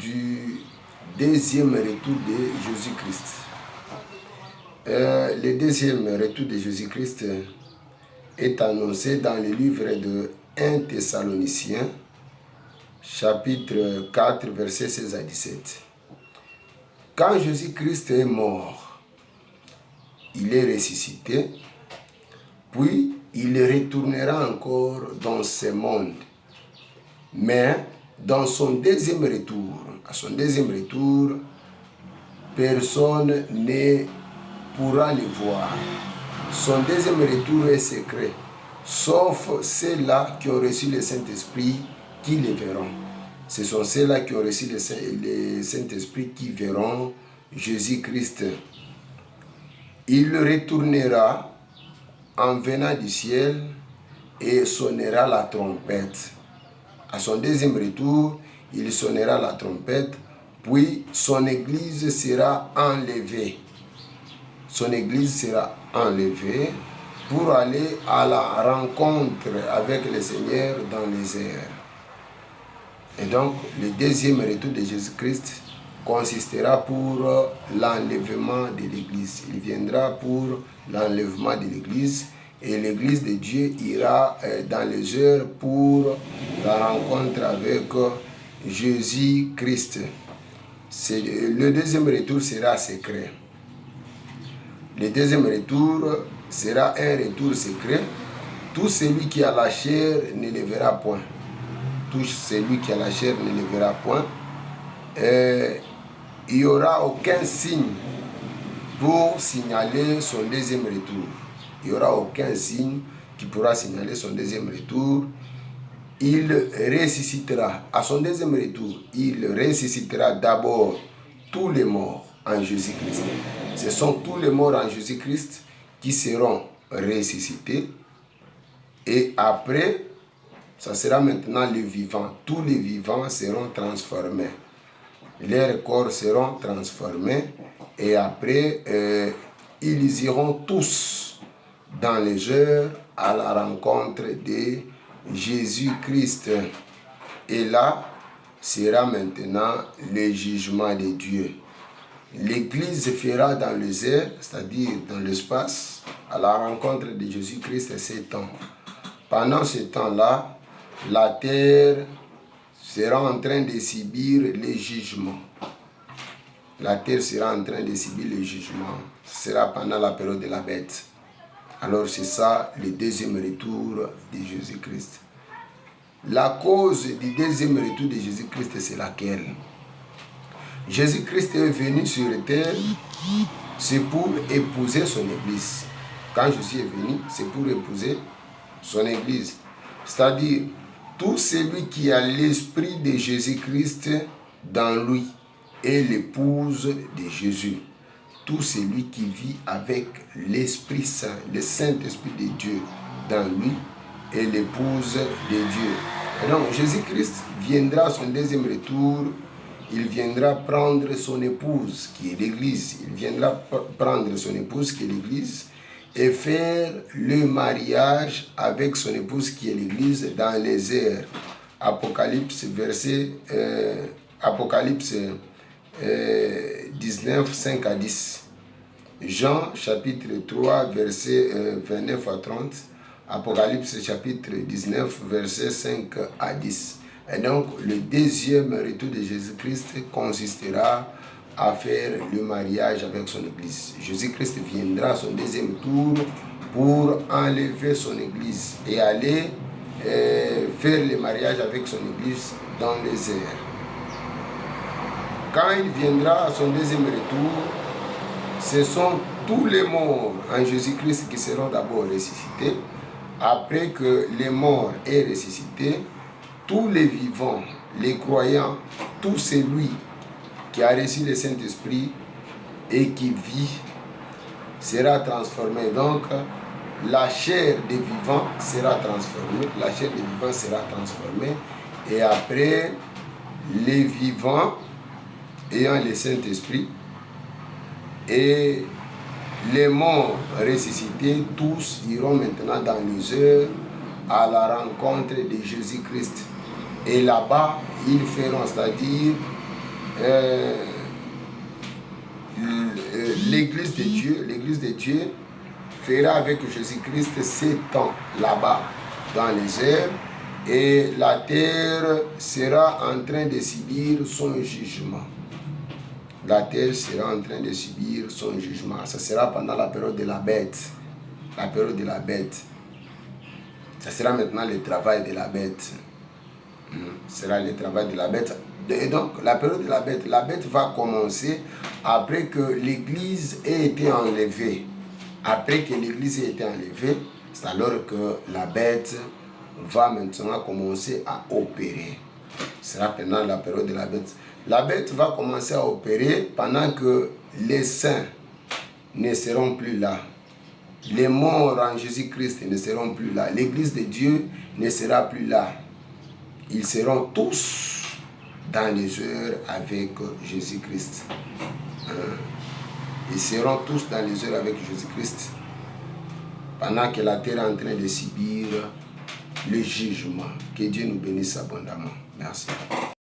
du deuxième retour de Jésus-Christ. Le deuxième retour de Jésus-Christ est annoncé dans le livre de 1 Thessaloniciens, chapitre 4, versets 16 à 17. Quand Jésus-Christ est mort, il est ressuscité, puis il retournera encore dans ce monde. Mais dans son deuxième retour, à son deuxième retour, personne ne pourra le voir. Son deuxième retour est secret, sauf ceux-là qui ont reçu le Saint-Esprit qui le verront. Ce sont ceux-là qui ont reçu le Saint-Esprit qui verront Jésus-Christ. Il retournera en venant du ciel et sonnera la trompette. À son deuxième retour, il sonnera la trompette, puis son église sera enlevée. Son église sera enlevée pour aller à la rencontre avec le Seigneur dans les airs. Et donc, le deuxième retour de Jésus-Christ consistera pour l'enlèvement de l'église. Il viendra pour l'enlèvement de l'église. Et l'église de Dieu ira dans les heures pour la rencontre avec Jésus-Christ. Le deuxième retour sera secret. Le deuxième retour sera un retour secret. Tout celui qui a la chair ne le verra point. Tout celui qui a la chair ne le verra point. Il n'y aura aucun signe pour signaler son deuxième retour. Il n'y aura aucun signe qui pourra signaler son deuxième retour. Il ressuscitera. À son deuxième retour, il ressuscitera d'abord tous les morts en Jésus-Christ. Ce sont tous les morts en Jésus-Christ qui seront ressuscités. Et après, ça sera maintenant les vivants. Tous les vivants seront transformés. Leurs corps seront transformés. Et après, ils iront tous dans les heures à la rencontre de Jésus-Christ. Et là sera maintenant le jugement de Dieu. L'Église fera dans les airs, c'est-à-dire dans l'espace, à la rencontre de Jésus-Christ 7 ans. Pendant ce temps-là, la terre sera en train de subir les jugements. La terre sera en train de subir les jugements. Ce sera pendant la période de la bête. Alors c'est ça le deuxième retour de Jésus-Christ. La cause du deuxième retour de Jésus-Christ, c'est laquelle? Jésus-Christ est venu sur la terre, c'est pour épouser son église. Quand Jésus est venu, c'est pour épouser son église. C'est-à-dire, tout celui qui a l'esprit de Jésus-Christ dans lui est l'épouse de Jésus. Tout celui qui vit avec l'Esprit Saint, le Saint-Esprit de Dieu dans lui, est l'épouse de Dieu. Et donc Jésus-Christ viendra à son deuxième retour, il viendra prendre son épouse qui est l'Église, il viendra prendre son épouse qui est l'Église et faire le mariage avec son épouse qui est l'Église dans les airs. Apocalypse, Apocalypse 19, 5 à 10. Jean chapitre 3, versets 29 à 30. Apocalypse chapitre 19, versets 5 à 10. Et donc, le deuxième retour de Jésus-Christ consistera à faire le mariage avec son Église. Jésus-Christ viendra à son deuxième tour pour enlever son Église et aller faire le mariage avec son Église dans les airs. Quand il viendra à son deuxième retour, ce sont tous les morts en Jésus-Christ qui seront d'abord ressuscités. Après que les morts aient ressuscité, tous les vivants, les croyants, tout celui qui a reçu le Saint-Esprit et qui vit sera transformé. Donc, la chair des vivants sera transformée. La chair des vivants sera transformée. Et après, les vivants ayant le Saint-Esprit et les morts ressuscités, tous iront maintenant dans les heures à la rencontre de Jésus-Christ. Et là-bas, ils feront, c'est-à-dire l'église de Dieu fera avec Jésus-Christ 7 ans là-bas dans les airs, et la terre sera en train de subir son jugement. La terre sera en train de subir son jugement. Ça sera pendant la période de la bête. La période de la bête. Ça sera maintenant le travail de la bête. Ce sera le travail de la bête. Et donc, la période de la bête va commencer après que l'église ait été enlevée. Après que l'église ait été enlevée, c'est alors que la bête va maintenant commencer à opérer. Ce sera pendant la période de la bête. La bête va commencer à opérer pendant que les saints ne seront plus là. Les morts en Jésus-Christ ne seront plus là. L'église de Dieu ne sera plus là. Ils seront tous dans les heures avec Jésus-Christ. Ils seront tous dans les heures avec Jésus-Christ. Pendant que la terre est en train de subir le jugement. Que Dieu nous bénisse abondamment. Merci.